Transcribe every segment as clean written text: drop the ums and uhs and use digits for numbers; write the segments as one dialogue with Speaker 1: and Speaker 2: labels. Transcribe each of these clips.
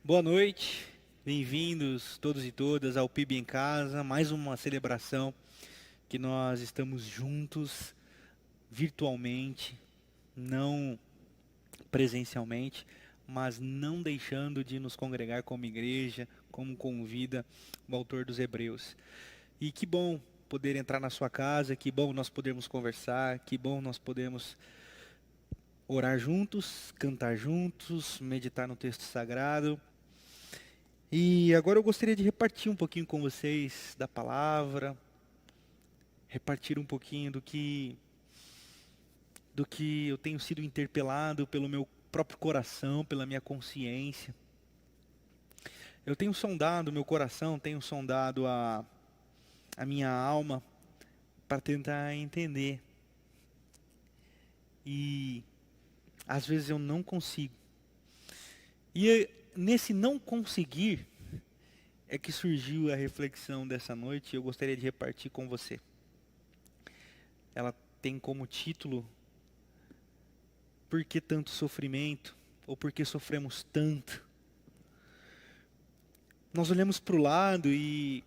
Speaker 1: Boa noite, bem-vindos todos e todas ao PIB em Casa, mais uma celebração que nós estamos juntos virtualmente, não presencialmente, mas não deixando de nos congregar como igreja, como convida o autor dos Hebreus. E que bom poder entrar na sua casa, que bom nós podermos conversar, que bom nós podemos orar juntos, cantar juntos, meditar no texto sagrado. E agora eu gostaria de repartir um pouquinho com vocês da palavra, repartir um pouquinho do que eu tenho sido interpelado pelo meu próprio coração, pela minha consciência. Eu tenho sondado o meu coração, tenho sondado a minha alma para tentar entender. E às vezes eu não consigo. E nesse não conseguir é que surgiu a reflexão dessa noite e eu gostaria de repartir com você. Ela tem como título: Por que tanto sofrimento? Ou por que sofremos tanto? Nós olhamos para o lado e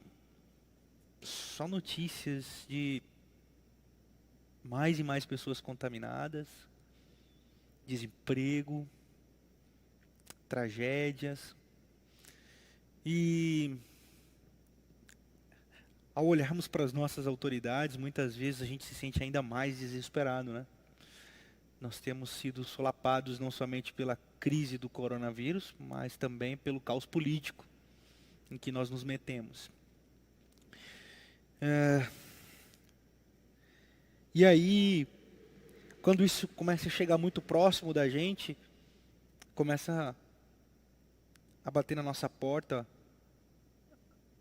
Speaker 1: só notícias de mais e mais pessoas contaminadas, desemprego, tragédias. E ao olharmos para as nossas autoridades, muitas vezes a gente se sente ainda mais desesperado, né? Nós temos sido solapados não somente pela crise do coronavírus, mas também pelo caos político em que nós nos metemos. E aí, quando isso começa a chegar muito próximo da gente, começa a bater na nossa porta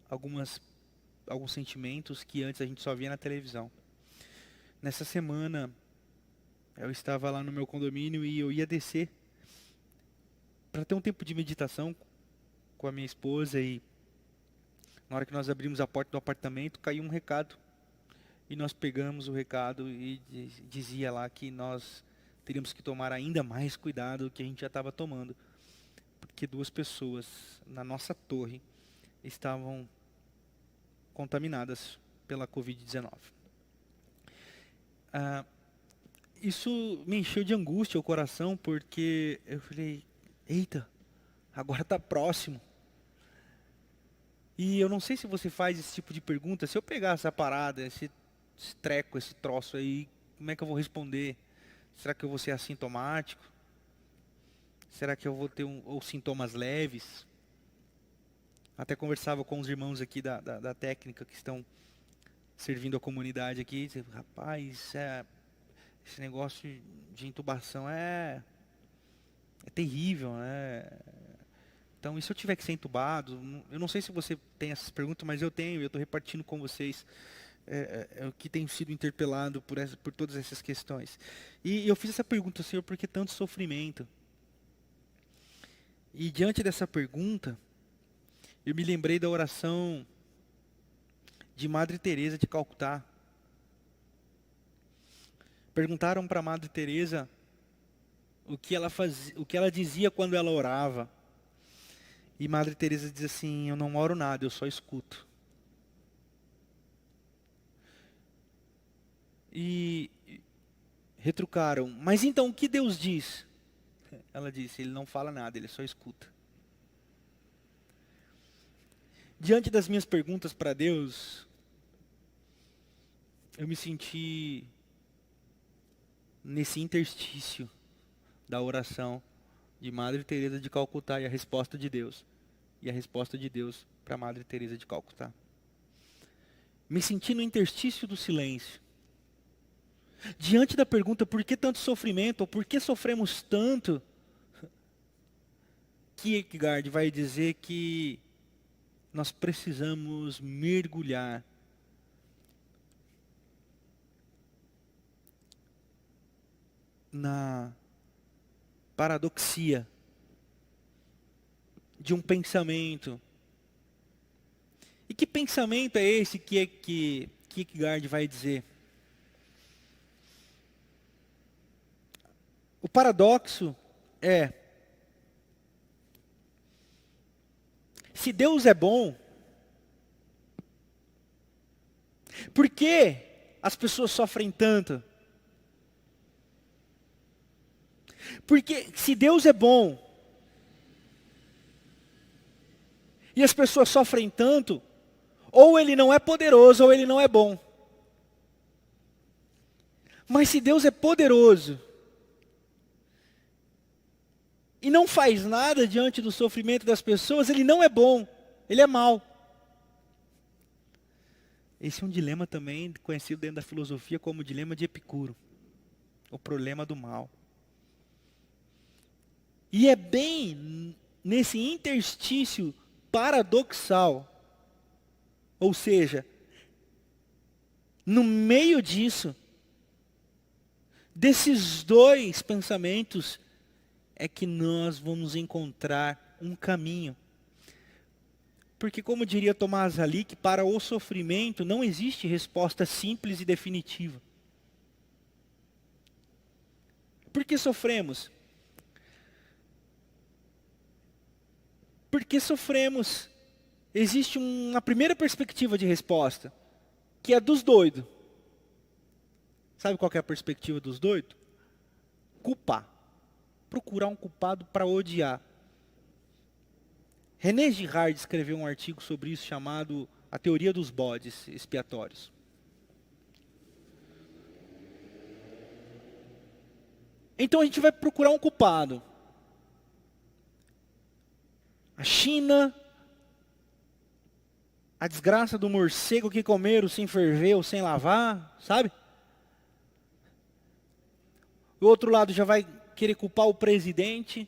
Speaker 1: alguns sentimentos que antes a gente só via na televisão. Nessa semana, eu estava lá no meu condomínio e eu ia descer para ter um tempo de meditação com a minha esposa e na hora que nós abrimos a porta do apartamento, caiu um recado. E nós pegamos o recado e dizia lá que nós teríamos que tomar ainda mais cuidado do que a gente já estava tomando. Porque 2 pessoas na nossa torre estavam contaminadas pela Covid-19. Isso me encheu de angústia o coração, porque eu falei, eita, agora está próximo. E eu não sei se você faz esse tipo de pergunta, se eu pegar essa parada, esse treco, esse troço aí, como é que eu vou responder? Será que eu vou ser assintomático? Será que eu vou ter ou sintomas leves? Até conversava com os irmãos aqui da técnica que estão servindo a comunidade aqui. Disse, rapaz, esse negócio de intubação é terrível, né? Então, e se eu tiver que ser entubado? Eu não sei se você tem essas perguntas, mas eu tenho, eu estou repartindo com vocês o que tenho sido interpelado por todas essas questões. E eu fiz essa pergunta, Senhor, por que tanto sofrimento? E diante dessa pergunta, eu me lembrei da oração de Madre Teresa de Calcutá. Perguntaram para Madre Teresa o que ela fazia, o que ela dizia quando ela orava. E Madre Teresa diz assim: eu não oro nada, eu só escuto. E retrucaram: mas então o que Deus diz? Ela disse: ele não fala nada, ele só escuta. Diante das minhas perguntas para Deus, eu me senti nesse interstício da oração de Madre Teresa de Calcutá e a resposta de Deus. E a resposta de Deus para Madre Teresa de Calcutá. Me senti no interstício do silêncio. Diante da pergunta, por que tanto sofrimento? Ou por que sofremos tanto? Kierkegaard vai dizer que nós precisamos mergulhar na paradoxia de um pensamento. E que pensamento é esse que Kierkegaard vai dizer? O paradoxo é se Deus é bom, por que as pessoas sofrem tanto? Porque se Deus é bom, e as pessoas sofrem tanto, ou Ele não é poderoso, ou Ele não é bom. Mas se Deus é poderoso, e não faz nada diante do sofrimento das pessoas, Ele não é bom, Ele é mau. Esse é um dilema também conhecido dentro da filosofia como o dilema de Epicuro, o problema do mal. E é bem nesse interstício paradoxal, ou seja, no meio disso, desses dois pensamentos, é que nós vamos encontrar um caminho. Porque, como diria Tomás Halick, para o sofrimento não existe resposta simples e definitiva. Por que sofremos? Porque sofremos. Existe uma primeira perspectiva de resposta, que é dos doidos. Sabe qual que é a perspectiva dos doidos? Culpar. Procurar um culpado para odiar. René Girard escreveu um artigo sobre isso chamado A Teoria dos Bodes Expiatórios. Então a gente vai procurar um culpado. A China, a desgraça do morcego que comeram sem ferver ou sem lavar, sabe? O outro lado já vai querer culpar o presidente,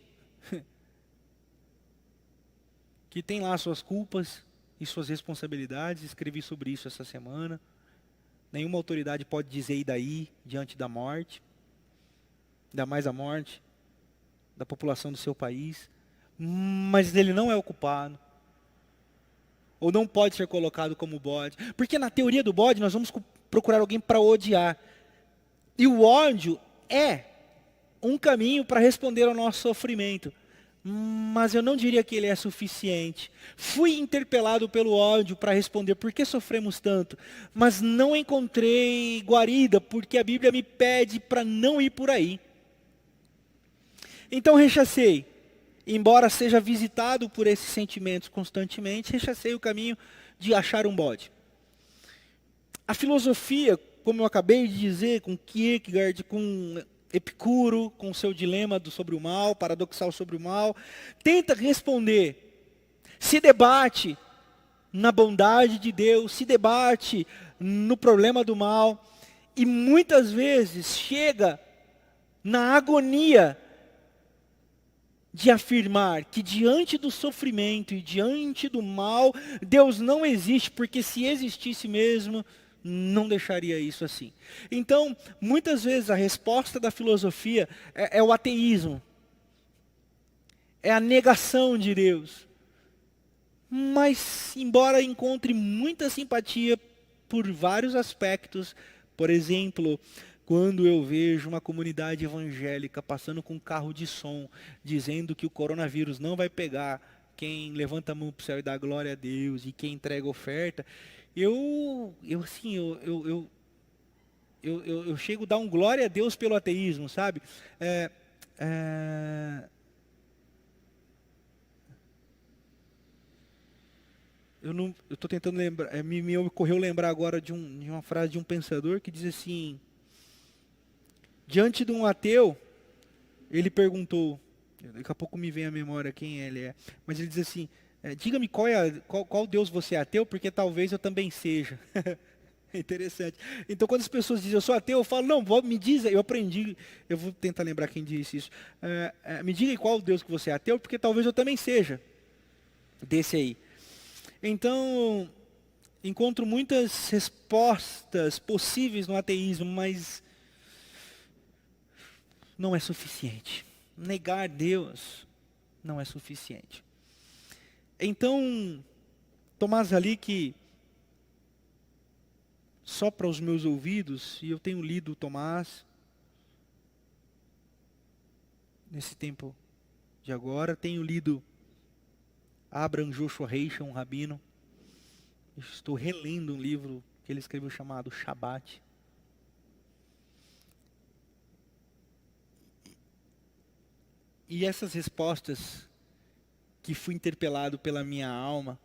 Speaker 1: que tem lá suas culpas e suas responsabilidades. Escrevi sobre isso essa semana. Nenhuma autoridade pode dizer e daí, diante da morte, ainda mais a morte da população do seu país. Mas ele não é o culpado. Ou não pode ser colocado como bode. Porque na teoria do bode nós vamos procurar alguém para odiar. E o ódio é um caminho para responder ao nosso sofrimento. Mas eu não diria que ele é suficiente. Fui interpelado pelo ódio para responder por que sofremos tanto, mas não encontrei guarida, porque a Bíblia me pede para não ir por aí. Então rechacei, embora seja visitado por esses sentimentos constantemente, rechacei o caminho de achar um bode. A filosofia, como eu acabei de dizer, com Kierkegaard, com Epicuro, com seu dilema sobre o mal, paradoxal sobre o mal, tenta responder, se debate na bondade de Deus, se debate no problema do mal, e muitas vezes chega na agonia de afirmar que diante do sofrimento e diante do mal, Deus não existe, porque se existisse mesmo, não deixaria isso assim. Então, muitas vezes a resposta da filosofia é o ateísmo. É a negação de Deus. Mas, embora encontre muita simpatia por vários aspectos, por exemplo, quando eu vejo uma comunidade evangélica passando com um carro de som, dizendo que o coronavírus não vai pegar quem levanta a mão para o céu e dá glória a Deus, e quem entrega oferta, eu chego a dar um glória a Deus pelo ateísmo, sabe? Eu estou tentando lembrar, me ocorreu lembrar agora de uma frase de um pensador que diz assim: diante de um ateu, ele perguntou, daqui a pouco me vem à memória quem ele é, mas ele diz assim, diga-me qual Deus você é ateu, porque talvez eu também seja. É interessante. Então quando as pessoas dizem eu sou ateu, eu falo, não, me diz, eu aprendi, eu vou tentar lembrar quem disse isso, me diga qual Deus que você é ateu, porque talvez eu também seja desse aí. Então, encontro muitas respostas possíveis no ateísmo, mas não é suficiente. Negar Deus não é suficiente. Então, Tomás Halick, só para os meus ouvidos, e eu tenho lido Tomás nesse tempo de agora, tenho lido Abraham Joshua Heschel, um rabino. Eu estou relendo um livro que ele escreveu chamado Shabat. E essas respostas que fui interpelado pela minha alma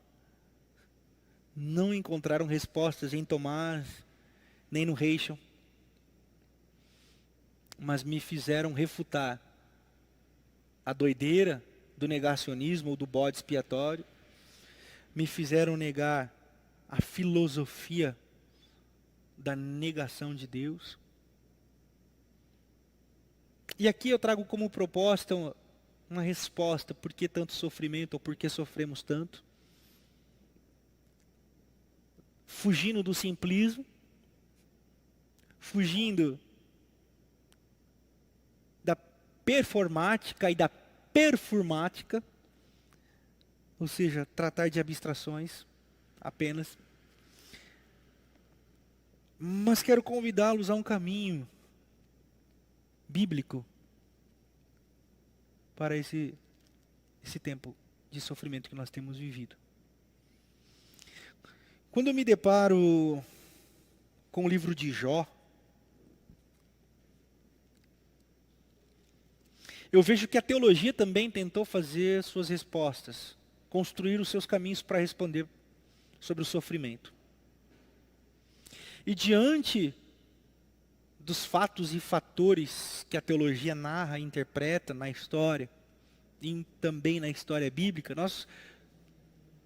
Speaker 1: não encontraram respostas em Tomás, nem no Heschel, mas me fizeram refutar a doideira do negacionismo ou do bode expiatório, me fizeram negar a filosofia da negação de Deus. E aqui eu trago como proposta uma resposta: por que tanto sofrimento ou por que sofremos tanto? Fugindo do simplismo, fugindo da performática e da performática, ou seja, tratar de abstrações apenas. Mas quero convidá-los a um caminho bíblico para esse tempo de sofrimento que nós temos vivido. Quando eu me deparo com o livro de Jó, eu vejo que a teologia também tentou fazer suas respostas, construir os seus caminhos para responder sobre o sofrimento. E diante dos fatos e fatores que a teologia narra e interpreta na história, e também na história bíblica, nós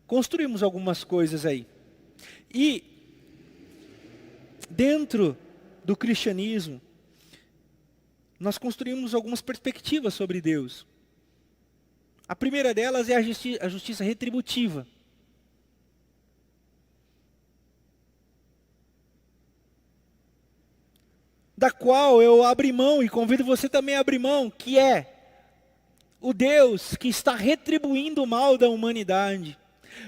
Speaker 1: construímos algumas coisas aí. E dentro do cristianismo, nós construímos algumas perspectivas sobre Deus. A primeira delas é a justiça retributiva. Da qual eu abri mão e convido você também a abrir mão, que é o Deus que está retribuindo o mal da humanidade.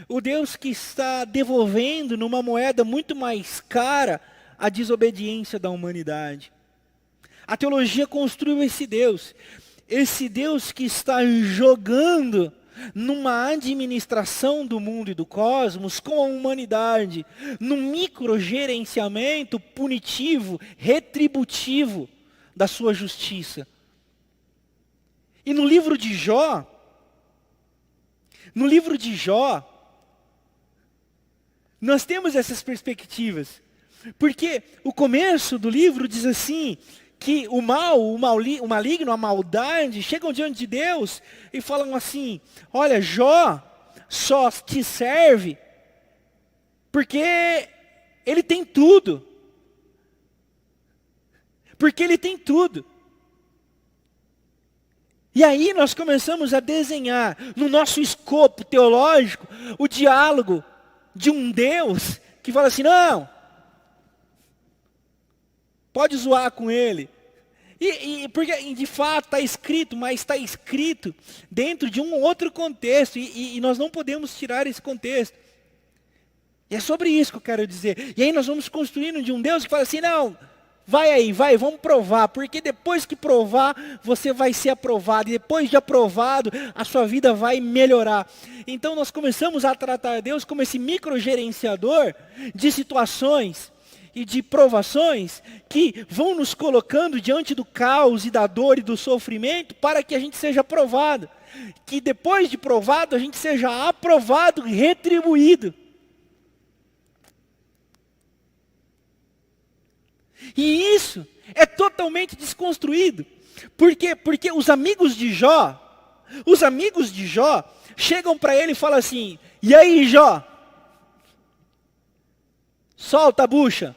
Speaker 1: O Deus que está devolvendo numa moeda muito mais cara a desobediência da humanidade. A teologia construiu esse Deus que está jogando numa administração do mundo e do cosmos com a humanidade, num microgerenciamento punitivo, retributivo da sua justiça. E no livro de Jó, nós temos essas perspectivas. Porque o começo do livro diz assim, que o maligno, a maldade, chegam diante de Deus e falam assim: olha, Jó só te serve porque ele tem tudo. Porque ele tem tudo. E aí nós começamos a desenhar no nosso escopo teológico o diálogo de um Deus que fala assim: não, pode zoar com ele. Porque de fato está escrito, mas está escrito dentro de um outro contexto. E nós não podemos tirar esse contexto. E é sobre isso que eu quero dizer. E aí nós vamos construindo de um Deus que fala assim: não, vai, vamos provar. Porque depois que provar, você vai ser aprovado. E depois de aprovado, a sua vida vai melhorar. Então nós começamos a tratar Deus como esse microgerenciador de situações e de provações que vão nos colocando diante do caos e da dor e do sofrimento para que a gente seja aprovado. Que depois de provado, a gente seja aprovado e retribuído. E isso é totalmente desconstruído. Por quê? Porque os amigos de Jó chegam para ele e falam assim: e aí, Jó? Solta a bucha.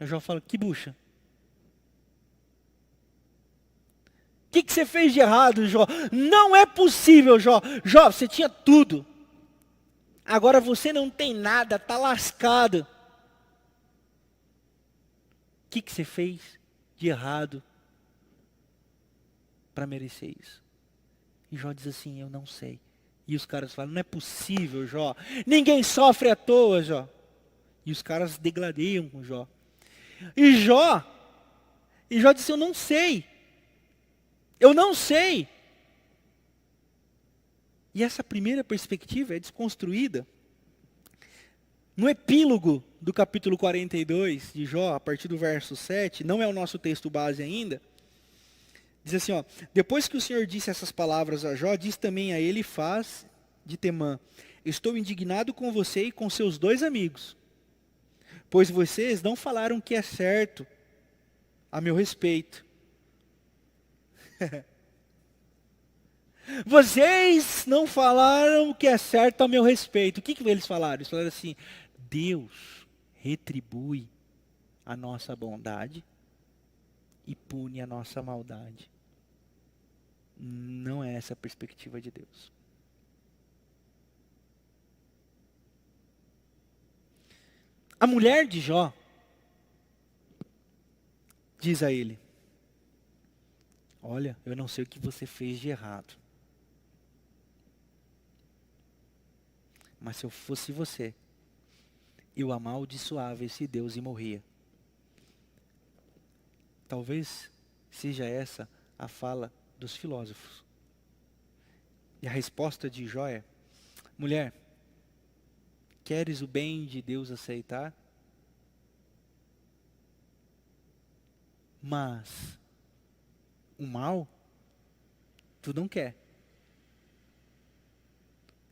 Speaker 1: O Jó fala: que bucha? O que você fez de errado, Jó? Não é possível, Jó. Jó, você tinha tudo. Agora você não tem nada, está lascado. O que você fez de errado para merecer isso? E Jó diz assim: eu não sei. E os caras falam: não é possível, Jó. Ninguém sofre à toa, Jó. E os caras degladeiam com Jó. E Jó disse: eu não sei. Eu não sei. E essa primeira perspectiva é desconstruída no epílogo do capítulo 42 de Jó, a partir do verso 7, não é o nosso texto base ainda. Diz assim, ó: depois que o Senhor disse essas palavras a Jó, diz também a Elifaz de Temã: estou indignado com você e com seus 2 amigos, pois vocês não falaram o que é certo a meu respeito. Vocês não falaram o que é certo a meu respeito. O que eles falaram? Eles falaram assim: Deus retribui a nossa bondade e pune a nossa maldade. Não é essa a perspectiva de Deus. A mulher de Jó diz a ele: olha, eu não sei o que você fez de errado, mas se eu fosse você, eu amaldiçoava esse Deus e morria. Talvez seja essa a fala dos filósofos. E a resposta de Jó é: mulher, queres o bem de Deus aceitar? Mas o mal, tu não quer.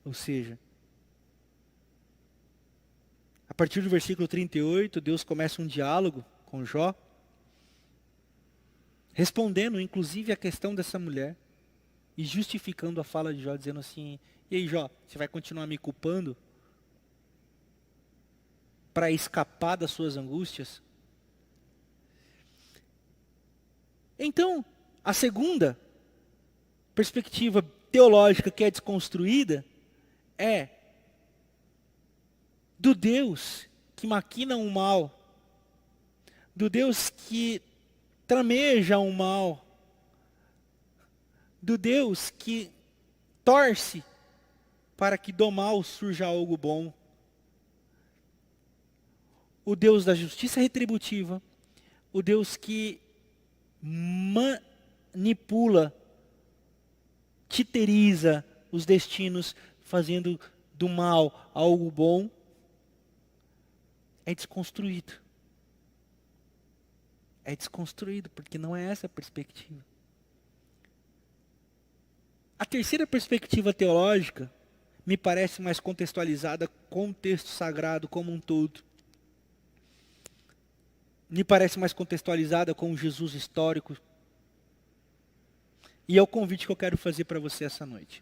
Speaker 1: Ou seja, a partir do versículo 38, Deus começa um diálogo com Jó, respondendo inclusive a questão dessa mulher, e justificando a fala de Jó, dizendo assim: e aí, Jó, você vai continuar me culpando para escapar das suas angústias? Então, a segunda perspectiva teológica que é desconstruída é do Deus que maquina o mal, do Deus que trameja o mal, do Deus que torce para que do mal surja algo bom. O Deus da justiça retributiva, o Deus que manipula, titeriza os destinos, fazendo do mal algo bom, é desconstruído. É desconstruído, porque não é essa a perspectiva. A terceira perspectiva teológica me parece mais contextualizada com o texto sagrado como um todo. Me parece mais contextualizada com o Jesus histórico. E é o convite que eu quero fazer para você essa noite.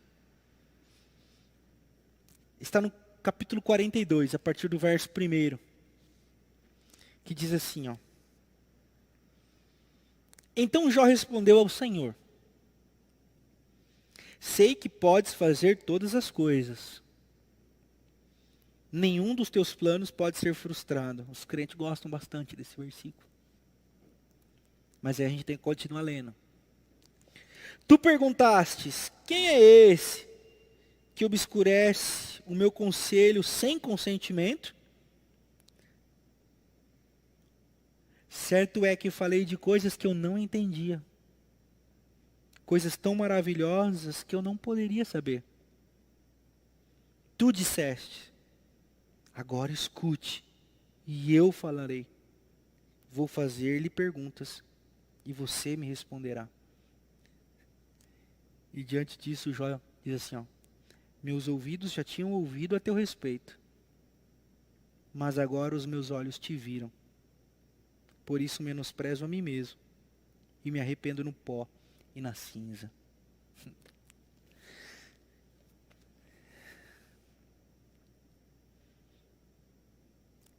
Speaker 1: Está no capítulo 42, a partir do verso 1, que diz assim, ó: então Jó respondeu ao Senhor: sei que podes fazer todas as coisas. Nenhum dos teus planos pode ser frustrado. Os crentes gostam bastante desse versículo. Mas aí a gente tem que continuar lendo. Tu perguntastes: quem é esse que obscurece o meu conselho sem consentimento? Certo é que falei de coisas que eu não entendia. Coisas tão maravilhosas que eu não poderia saber. Tu disseste: agora escute, e eu falarei. Vou fazer-lhe perguntas, e você me responderá. E diante disso, Jó diz assim, ó: meus ouvidos já tinham ouvido a teu respeito, mas agora os meus olhos te viram. Por isso menosprezo a mim mesmo, e me arrependo no pó e na cinza.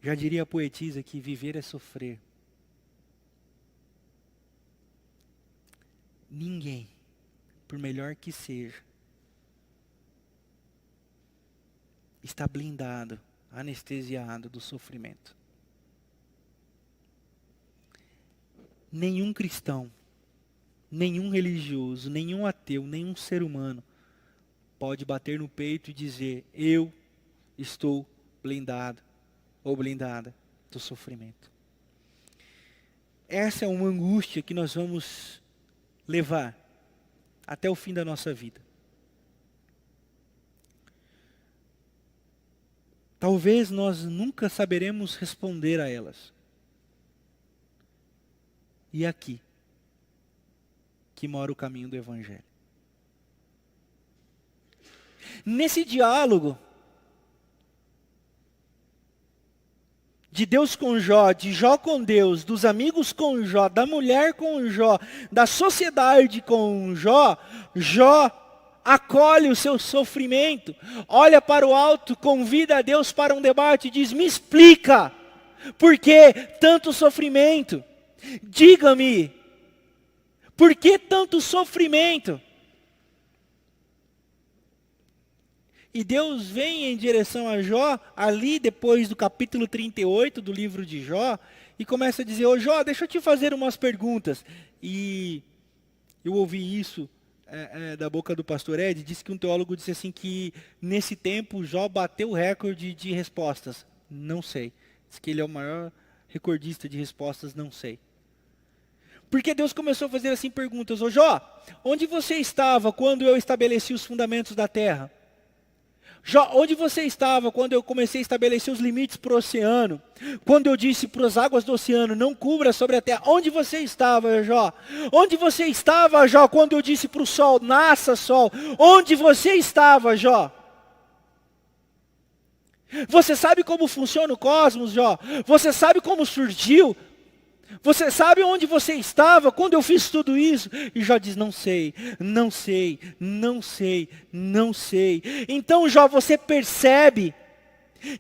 Speaker 1: Já diria a poetisa que viver é sofrer. Ninguém, por melhor que seja, está blindado, anestesiado do sofrimento. Nenhum cristão, nenhum religioso, nenhum ateu, nenhum ser humano pode bater no peito e dizer: eu estou blindado ou blindada do sofrimento. Essa é uma angústia que nós vamos levar até o fim da nossa vida. talvez nós nunca saberemos responder a elas. E aqui que mora o caminho do Evangelho. Nesse diálogo de Deus com Jó, de Jó com Deus, dos amigos com Jó, da mulher com Jó, da sociedade com Jó, Jó acolhe o seu sofrimento, olha para o alto, convida a Deus para um debate e diz: me explica, por que tanto sofrimento? Diga-me, por que tanto sofrimento? E Deus vem em direção a Jó, ali depois do capítulo 38 do livro de Jó, e começa a dizer: ô Jó, deixa eu te fazer umas perguntas. E eu ouvi isso da boca do pastor Ed, disse que um teólogo disse assim que nesse tempo Jó bateu o recorde de respostas. Não sei. Diz que ele é o maior recordista de respostas, não sei. Porque Deus começou a fazer assim perguntas: ô Jó, onde você estava quando eu estabeleci os fundamentos da terra? Jó, onde você estava quando eu comecei a estabelecer os limites para o oceano? Quando eu disse para as águas do oceano, não cubra sobre a terra. Onde você estava, Jó? Onde você estava, Jó, quando eu disse para o sol, nasça sol? Onde você estava, Jó? Você sabe como funciona o cosmos, Jó? Você sabe como surgiu? Você sabe onde você estava quando eu fiz tudo isso? E Jó diz: não sei, não sei, não sei, não sei. Então, Jó, você percebe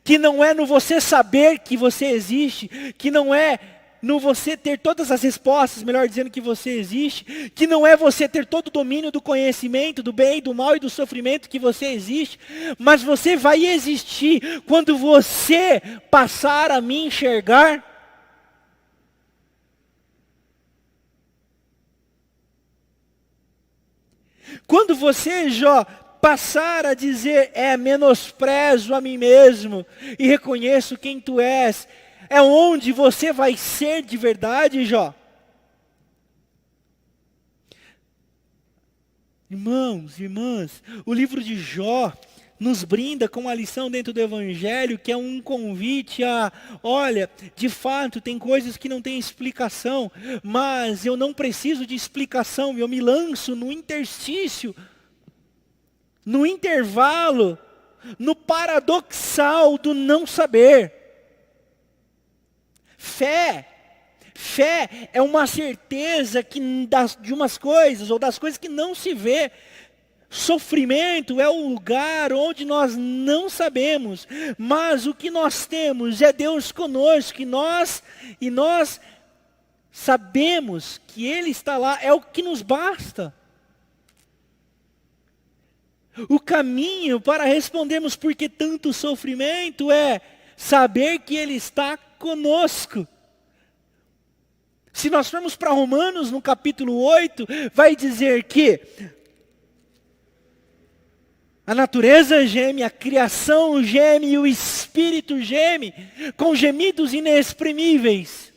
Speaker 1: que não é no você saber que você existe, que não é no você ter todas as respostas, melhor dizendo, que você existe, que não é você ter todo o domínio do conhecimento, do bem, do mal e do sofrimento que você existe, mas você vai existir quando você passar a me enxergar. Quando você, Jó, passar a dizer: menosprezo a mim mesmo e reconheço quem tu és, é onde você vai ser de verdade, Jó. Irmãos, irmãs, o livro de Jó nos brinda com uma lição dentro do Evangelho, que é um convite a: olha, de fato tem coisas que não têm explicação, mas eu não preciso de explicação, eu me lanço no interstício, no intervalo, no paradoxal do não saber. Fé é uma certeza de umas coisas, ou das coisas que não se vê. Sofrimento é o lugar onde nós não sabemos, mas o que nós temos é Deus conosco, e nós sabemos que Ele está lá, é o que nos basta. O caminho para respondermos por que tanto sofrimento é saber que Ele está conosco. Se nós formos para Romanos, no capítulo 8, vai dizer que a natureza geme, a criação geme e o Espírito geme com gemidos inexprimíveis.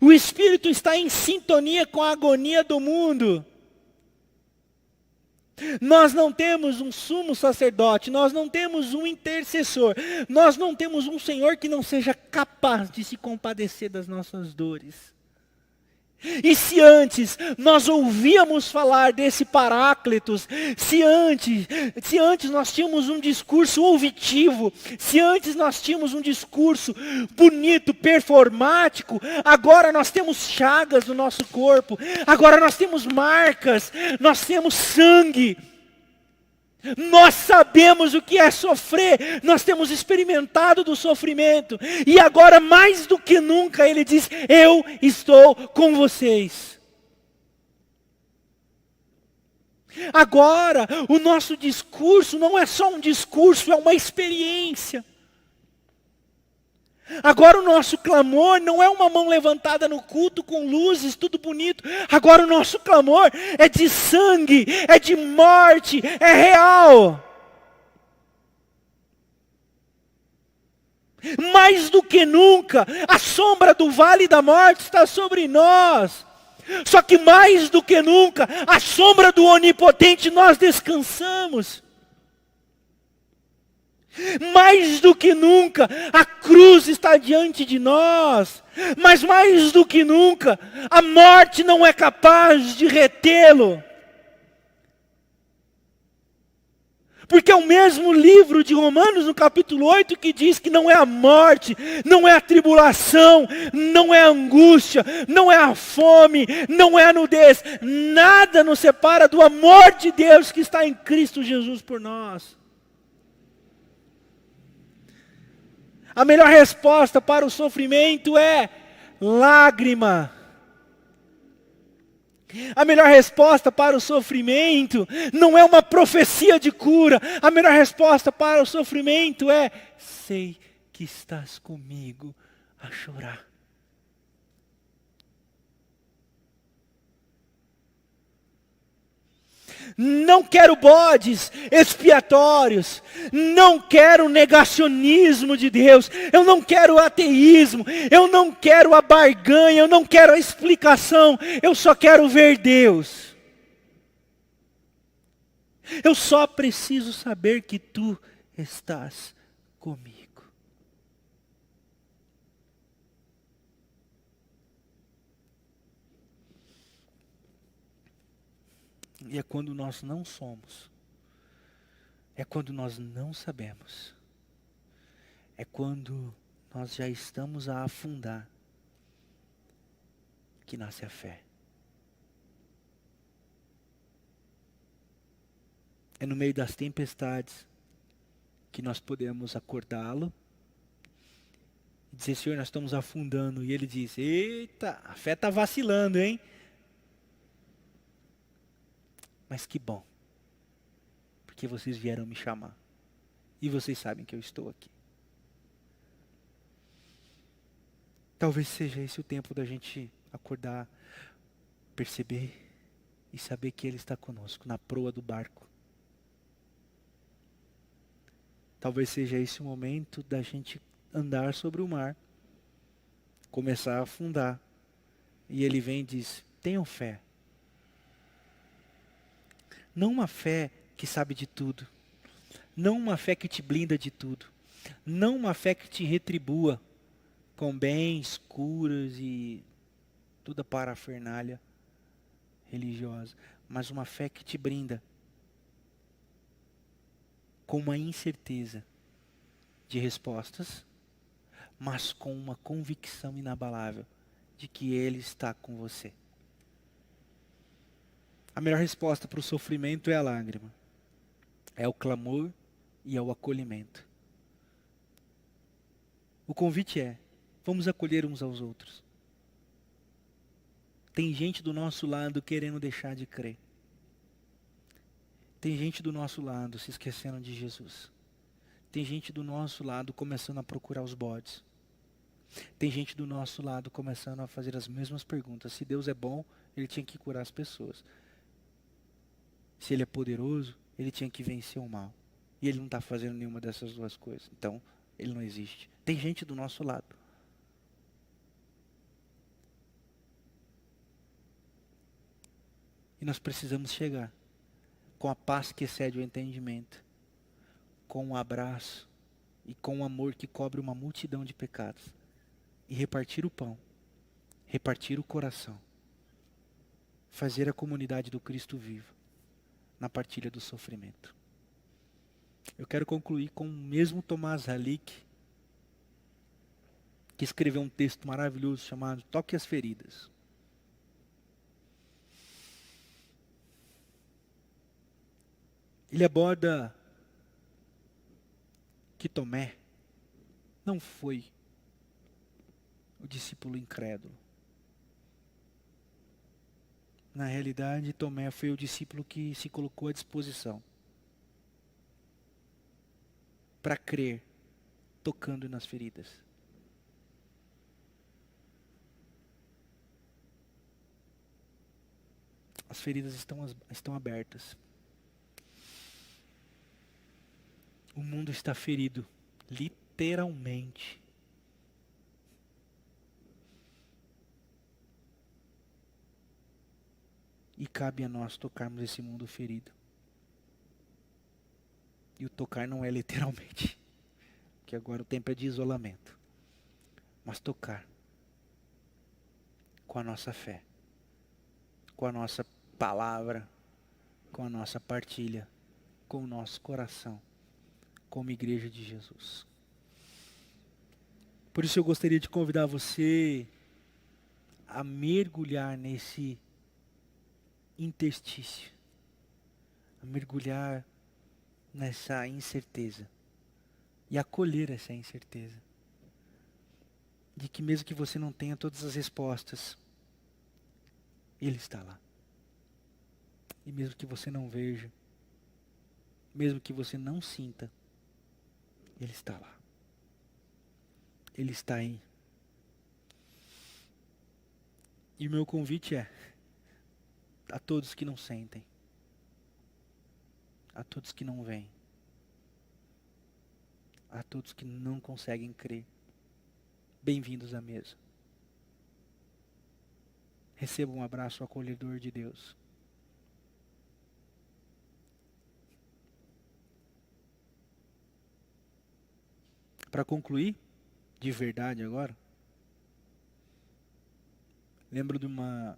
Speaker 1: O Espírito está em sintonia com a agonia do mundo. Nós não temos um sumo sacerdote, nós não temos um intercessor, nós não temos um Senhor que não seja capaz de se compadecer das nossas dores. E se antes nós ouvíamos falar desse Paráclitos, se antes nós tínhamos um discurso ouvitivo, se antes nós tínhamos um discurso bonito, performático, agora nós temos chagas no nosso corpo, agora nós temos marcas, nós temos sangue. Nós sabemos o que é sofrer, nós temos experimentado do sofrimento, e agora mais do que nunca Ele diz: eu estou com vocês. Agora o nosso discurso não é só um discurso, é uma experiência. Agora o nosso clamor não é uma mão levantada no culto com luzes, tudo bonito. Agora o nosso clamor é de sangue, é de morte, é real. Mais do que nunca, a sombra do vale da morte está sobre nós. Só que mais do que nunca, a sombra do onipotente nós descansamos. Mais do que nunca, a cruz está diante de nós. Mas mais do que nunca, a morte não é capaz de retê-lo. Porque é o mesmo livro de Romanos, no capítulo 8, que diz que não é a morte, não é a tribulação, não é a angústia, não é a fome, não é a nudez. Nada nos separa do amor de Deus que está em Cristo Jesus por nós. A melhor resposta para o sofrimento é lágrima. A melhor resposta para o sofrimento não é uma profecia de cura. A melhor resposta para o sofrimento é: sei que estás comigo a chorar. Não quero bodes expiatórios, não quero negacionismo de Deus, eu não quero ateísmo, eu não quero a barganha, eu não quero a explicação, eu só quero ver Deus. Eu só preciso saber que tu estás comigo. E é quando nós não somos, é quando nós não sabemos, é quando nós já estamos a afundar, que nasce a fé. É no meio das tempestades que nós podemos acordá-lo e dizer: Senhor, nós estamos afundando. E Ele diz: eita, a fé está vacilando, hein? Mas que bom, porque vocês vieram me chamar. E vocês sabem que eu estou aqui. Talvez seja esse o tempo da gente acordar, perceber e saber que Ele está conosco, na proa do barco. Talvez seja esse o momento da gente andar sobre o mar, começar a afundar. E Ele vem e diz: tenham fé. Não uma fé que sabe de tudo. Não uma fé que te blinda de tudo. Não uma fé que te retribua com bens, curas e toda a parafernália religiosa. Mas uma fé que te brinda com uma incerteza de respostas, mas com uma convicção inabalável de que Ele está com você. A melhor resposta para o sofrimento é a lágrima, é o clamor e é o acolhimento. O convite é: vamos acolher uns aos outros. Tem gente do nosso lado querendo deixar de crer. Tem gente do nosso lado se esquecendo de Jesus. Tem gente do nosso lado começando a procurar os bodes. Tem gente do nosso lado começando a fazer as mesmas perguntas. Se Deus é bom, Ele tinha que curar as pessoas. Se Ele é poderoso, Ele tinha que vencer o mal. E Ele não está fazendo nenhuma dessas duas coisas. Então, Ele não existe. Tem gente do nosso lado. E nós precisamos chegar com a paz que excede o entendimento, com um abraço e com um amor que cobre uma multidão de pecados. E repartir o pão, repartir o coração, fazer a comunidade do Cristo vivo na partilha do sofrimento. Eu quero concluir com o mesmo Tomás Halick, que escreveu um texto maravilhoso chamado Toque as Feridas. Ele aborda que Tomé não foi o discípulo incrédulo. Na realidade, Tomé foi o discípulo que se colocou à disposição para crer, tocando nas feridas. As feridas estão abertas. O mundo está ferido, literalmente. E cabe a nós tocarmos esse mundo ferido. E o tocar não é literalmente. que agora o tempo é de isolamento, mas tocar com a nossa fé, com a nossa palavra, com a nossa partilha, com o nosso coração, como igreja de Jesus. Por isso eu gostaria de convidar você a mergulhar nesse interstício, a mergulhar nessa incerteza e acolher essa incerteza de que mesmo que você não tenha todas as respostas, Ele está lá. E mesmo que você não veja, mesmo que você não sinta, Ele está lá. Ele está aí. E o meu convite é a todos que não sentem, a todos que não veem, a todos que não conseguem crer, bem-vindos à mesa. Receba um abraço acolhedor de Deus. Para concluir, de verdade agora, lembro de uma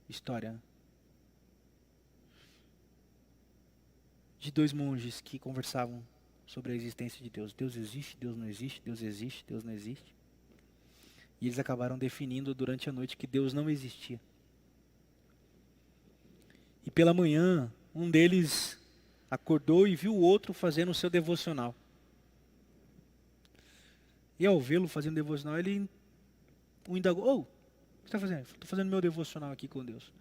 Speaker 1: história de dois monges que conversavam sobre a existência de Deus. Deus existe, Deus não existe, Deus existe, Deus não existe. E eles acabaram definindo durante a noite que Deus não existia. E pela manhã, um deles acordou e viu o outro fazendo o seu devocional. E ao vê-lo fazendo devocional, ele o indagou: "Ô, o que você está fazendo?" "Estou fazendo meu devocional aqui com Deus."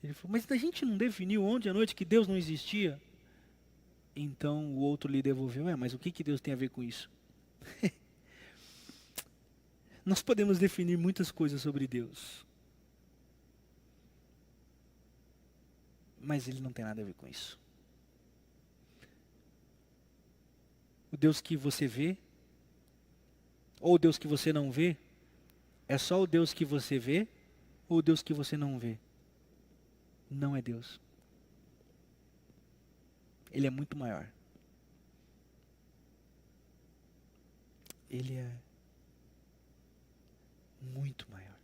Speaker 1: Ele falou: "Mas a gente não definiu ontem à noite que Deus não existia?" Então o outro lhe devolveu: "Mas o que Deus tem a ver com isso?" Nós podemos definir muitas coisas sobre Deus, mas Ele não tem nada a ver com isso. O Deus que você vê, ou o Deus que você não vê, é só o Deus que você vê, ou o Deus que você não vê? Não é Deus. Ele é muito maior. Ele é muito maior.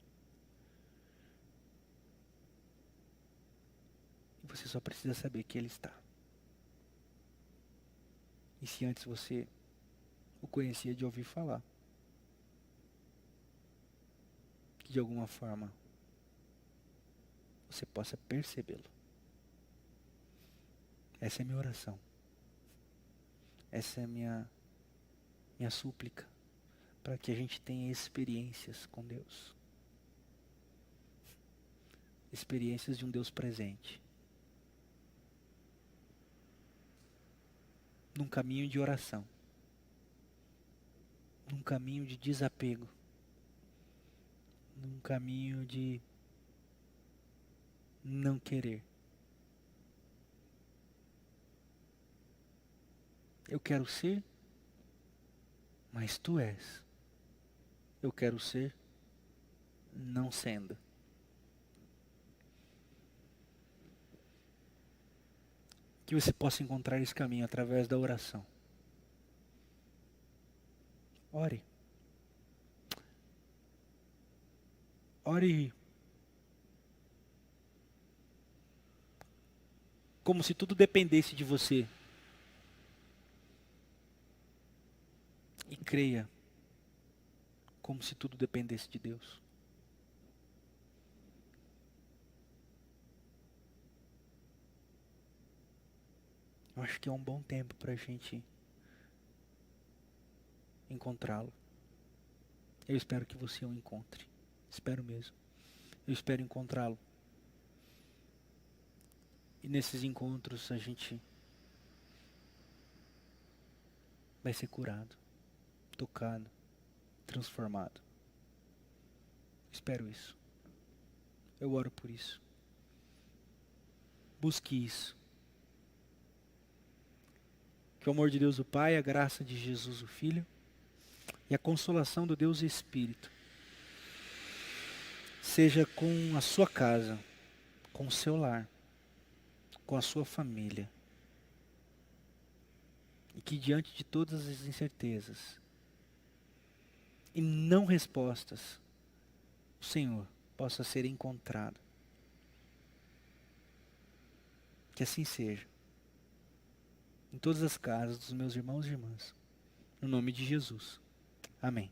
Speaker 1: E você só precisa saber que Ele está. E se antes você o conhecia de ouvir falar, que de alguma forma você possa percebê-lo. Essa é a minha oração. Essa é a minha súplica, para que a gente tenha experiências com Deus. Experiências de um Deus presente. Num caminho de oração. Num caminho de desapego. Num caminho de não querer. Eu quero ser, mas tu és. Eu quero ser, não sendo. Que você possa encontrar esse caminho através da oração. Ore. Ore como se tudo dependesse de você. E creia como se tudo dependesse de Deus. Eu acho que é um bom tempo para a gente encontrá-lo. Eu espero que você o encontre. Espero mesmo. Eu espero encontrá-lo. E nesses encontros a gente vai ser curado, tocado, transformado. Espero isso. Eu oro por isso. Busque isso. Que o amor de Deus o Pai, a graça de Jesus o Filho e a consolação do Deus Espírito seja com a sua casa, com o seu lar, com a sua família. E que diante de todas as incertezas, e não respostas, o Senhor possa ser encontrado. Que assim seja. Em todas as casas dos meus irmãos e irmãs. No nome de Jesus. Amém.